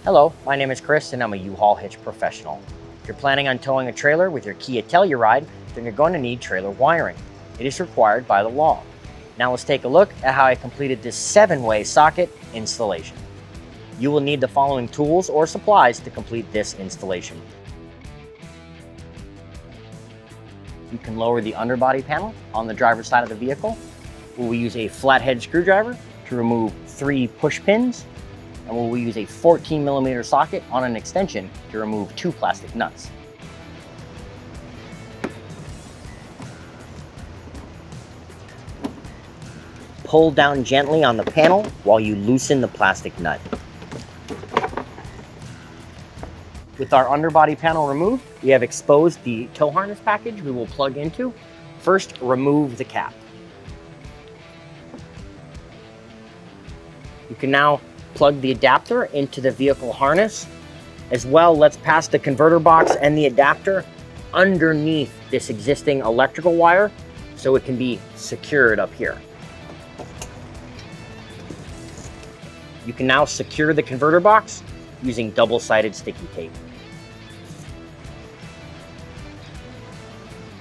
Hello, my name is Chris and I'm a U-Haul hitch professional. If you're planning on towing a trailer with your Kia Telluride, then you're going to need trailer wiring. It is required by the law. Now let's take a look at how I completed this 7-way socket installation. You will need the following tools or supplies to complete this installation. You can lower the underbody panel on the driver's side of the vehicle. We will use a flathead screwdriver to remove 3 push pins, and we will use a 14mm socket on an extension to remove 2 plastic nuts. Pull down gently on the panel while you loosen the plastic nut. With our underbody panel removed, we have exposed the tow harness package we will plug into. First, remove the cap. You can now plug the adapter into the vehicle harness. As well, let's pass the converter box and the adapter underneath this existing electrical wire so it can be secured up here. You can now secure the converter box using double-sided sticky tape.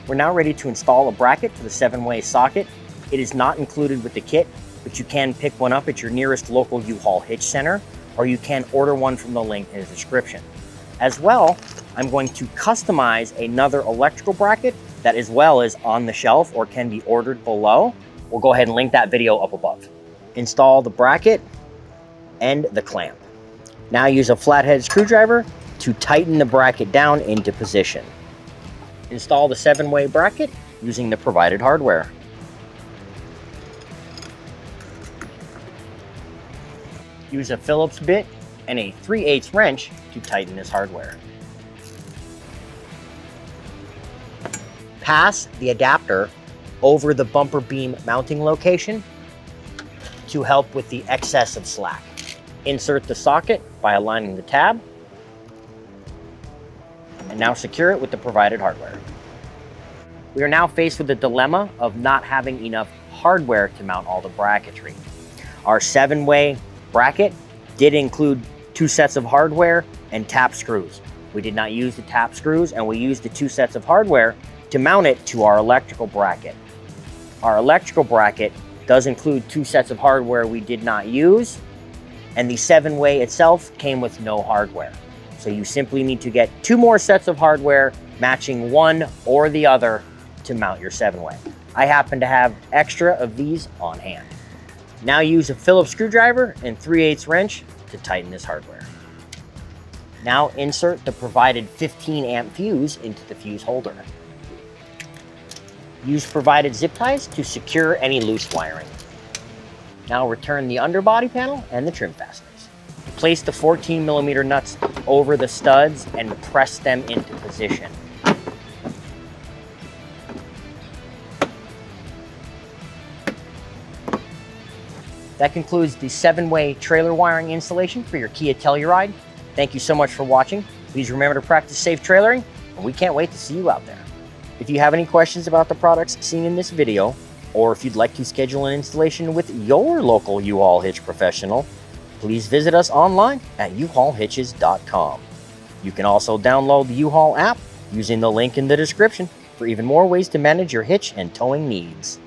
We're now ready to install a bracket for the 7-way socket. It is not included with the kit, but you can pick one up at your nearest local U-Haul hitch center, or you can order one from the link in the description. As well, I'm going to customize another electrical bracket that as well is on the shelf or can be ordered below. We'll go ahead and link that video up above. Install the bracket and the clamp. Now use a flathead screwdriver to tighten the bracket down into position. Install the 7-way bracket using the provided hardware. Use a Phillips bit and a 3/8 wrench to tighten this hardware. Pass the adapter over the bumper beam mounting location to help with the excess of slack. Insert the socket by aligning the tab, and now secure it with the provided hardware. We are now faced with the dilemma of not having enough hardware to mount all the bracketry. Our 7-way bracket did include 2 sets of hardware and tap screws. We did not use the tap screws, and we used the 2 sets of hardware to mount it to our electrical bracket. Our electrical bracket does include 2 sets of hardware we did not use, and the 7-way itself came with no hardware. So you simply need to get 2 more sets of hardware matching one or the other to mount your 7-way. I happen to have extra of these on hand. Now use a Phillips screwdriver and 3/8 wrench to tighten this hardware. Now insert the provided 15-amp fuse into the fuse holder. Use provided zip ties to secure any loose wiring. Now return the underbody panel and the trim fasteners. Place the 14mm nuts over the studs and press them into position. That concludes the 7-way trailer wiring installation for your Kia Telluride. Thank you so much for watching. Please remember to practice safe trailering, and we can't wait to see you out there. If you have any questions about the products seen in this video, or if you'd like to schedule an installation with your local U-Haul hitch professional, please visit us online at uhaulhitches.com. You can also download the U-Haul app using the link in the description for even more ways to manage your hitch and towing needs.